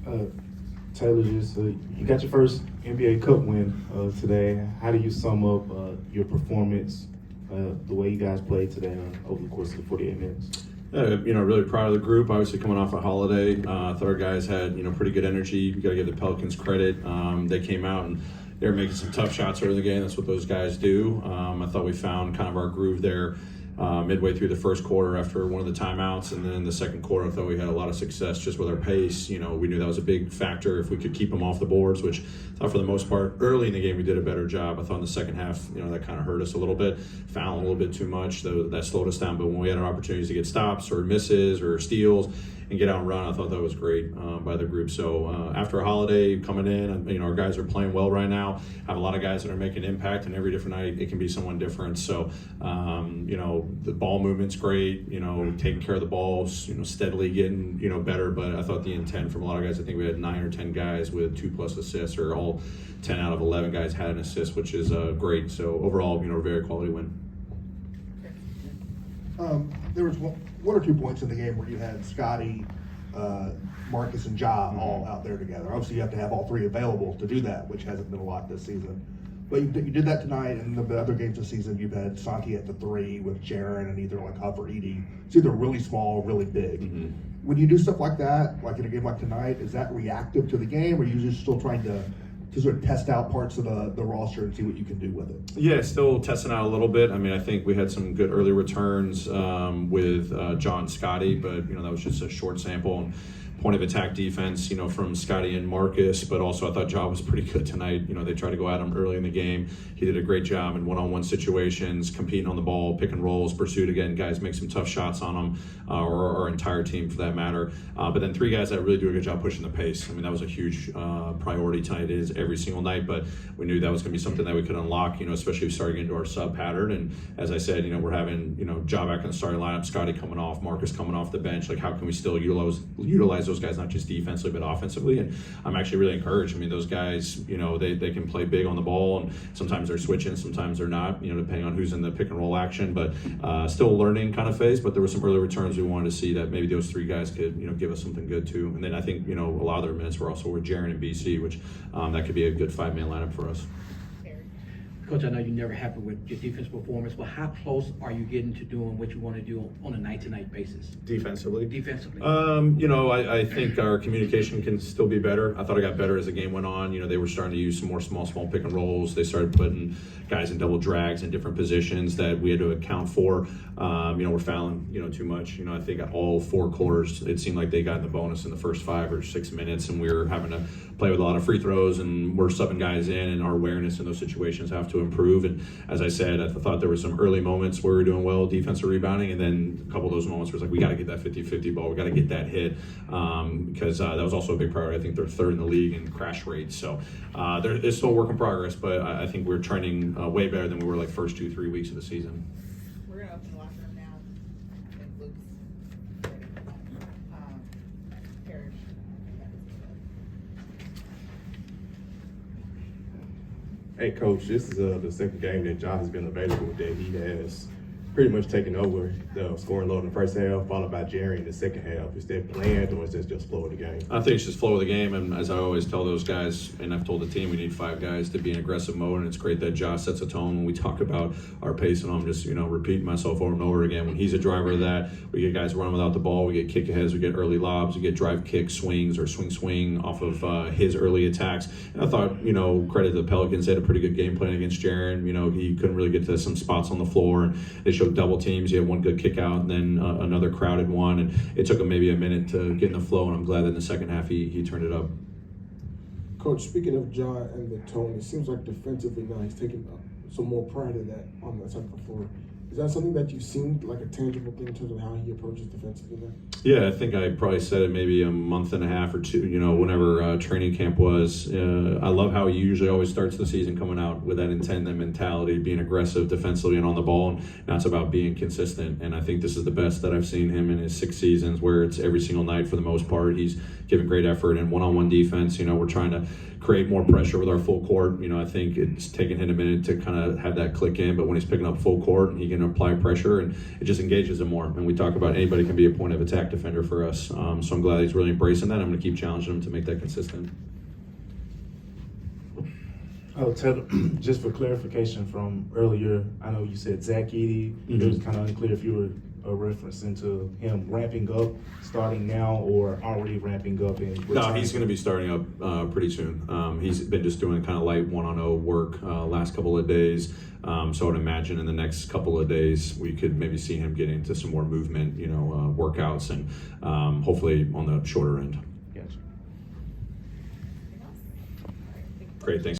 Uh, Taylor, you got your first NBA Cup win today. How do you sum up your performance, the way you guys played today over the course of the 48 minutes? Really proud of the group. Obviously, coming off a holiday, I thought our guys had pretty good energy. You got to give the Pelicans credit. They came out and they were making some tough shots early in the game. That's what those guys do. I thought we found kind of our groove there midway through the first quarter after one of the timeouts, and then in the second quarter, I thought we had a lot of success just with our pace. We knew that was a big factor if we could keep them off the boards, which I thought for the most part early in the game we did a better job. I thought in the second half, that kind of hurt us a little bit, fouling a little bit too much. That slowed us down. But when we had our opportunities to get stops or misses or steals and get out and run, I thought that was great by the group. So after a holiday coming in, our guys are playing well right now. I have a lot of guys that are making impact, and every different night it can be someone different. So the ball movement's great. Taking care of the balls, steadily getting better. But I thought the intent from a lot of guys, I think we had 9 or 10 guys with 2+ assists, or all 10 out of 11 guys had an assist, which is great. So overall, a very quality win. There was one or two points in the game where you had Scotty, Marcus, and Ja all out there together. Obviously, you have to have all three available to do that, which hasn't been a lot this season. But you did that tonight, and the other games this season, you've had Santi at the 3 with Jaren and either like Huff or Edie. It's either really small or really big. Mm-hmm. When you do stuff like that, like in a game like tonight, is that reactive to the game, or are you just still trying to sort of test out parts of the roster and see what you can do with it? Yeah, still testing out a little bit. I think we had some good early returns with John and Scotty, but that was just a short sample. And point of attack defense, from Scotty and Marcus, but also I thought Ja was pretty good tonight. They tried to go at him early in the game. He did a great job in one-on-one situations, competing on the ball, pick and rolls, pursuit again. Guys make some tough shots on him, or our entire team for that matter. But then 3 guys that really do a good job pushing the pace. That was a huge priority tonight. It is every single night, but we knew that was going to be something that we could unlock, especially starting into our sub pattern. And as I said, we're having, Ja back in the starting lineup, Scotty coming off, Marcus coming off the bench. Like, how can we still utilize those guys, not just defensively, but offensively? And I'm actually really encouraged. Those guys, they can play big on the ball, and sometimes they're switching, sometimes they're not, depending on who's in the pick and roll action, but still a learning kind of phase. But there were some early returns we wanted to see that maybe those 3 guys could, give us something good too. And then I think, a lot of their minutes were also with Jaren and BC, which that could be a good 5-man lineup for us. Coach, I know you're never happy with your defense performance, but how close are you getting to doing what you want to do on a night-to-night basis? Defensively? I think our communication can still be better. I thought it got better as the game went on. They were starting to use some more small pick and rolls. They started putting guys in double drags in different positions that we had to account for. We're fouling, too much. I think all 4 quarters, it seemed like they got the bonus in the first 5 or 6 minutes, and we were having to play with a lot of free throws, and we're subbing guys in, and our awareness in those situations have to improve. And as I said, I thought there were some early moments where we were doing well defensive rebounding, and then a couple of those moments where it's like, we got to get that 50-50 ball, we got to get that hit, because that was also a big priority. I think they're 3rd in the league in crash rates, so it's still a work in progress, but I think we're trending way better than we were like first 2-3 weeks of the season. We're going to open the locker room now. And Luke's ready. Parrish. Hey, Coach, this is the second game that Ja has been available that he has pretty much taken over the scoring load in the first half, followed by Jerry in the second half. Is that planned, or is that just flow of the game? I think it's just flow of the game, and as I always tell those guys, and I've told the team, we need 5 guys to be in aggressive mode, and it's great that Ja sets a tone when we talk about our pace, and I'm just, repeating myself over and over again. When he's a driver of that, we get guys running without the ball, we get kick aheads, we get early lobs, we get drive kick swings or swing off of his early attacks. And I thought, credit to the Pelicans, they had a pretty good game plan against Jaren. He couldn't really get to some spots on the floor, and they showed double teams. He had one good kick out and then another crowded one, and it took him maybe a minute to get in the flow, and I'm glad that in the second half he turned it up. Coach, speaking of Ja and the tone, it seems like defensively now he's taking some more pride in that on the second floor. Is that something that you've seen, like a tangible thing in terms of how he approaches defensively now? Yeah, I think I probably said it maybe a month and a half or 2, whenever training camp was. I love how he usually always starts the season coming out with that intent and mentality, being aggressive defensively and on the ball, and now it's about being consistent. And I think this is the best that I've seen him in his 6 seasons, where it's every single night for the most part. He's giving great effort and one-on-one defense. We're trying to create more pressure with our full court. You know, I think it's taken him a minute to kind of have that click in, but when he's picking up full court, he can apply pressure, and it just engages him more. And we talk about anybody can be a point of attack defender for us. So I'm glad he's really embracing that. I'm going to keep challenging him to make that consistent. Oh, Ted, just for clarification from earlier, I know you said Zach Edey. It was kind of unclear if you were referencing to him ramping up, starting now, or already ramping up. No, he's going to be starting up pretty soon. He's been just doing kind of light 1-on-0 work last couple of days. So I'd imagine in the next couple of days we could maybe see him get into some more movement, workouts, and hopefully on the shorter end. Gotcha. Great, thanks.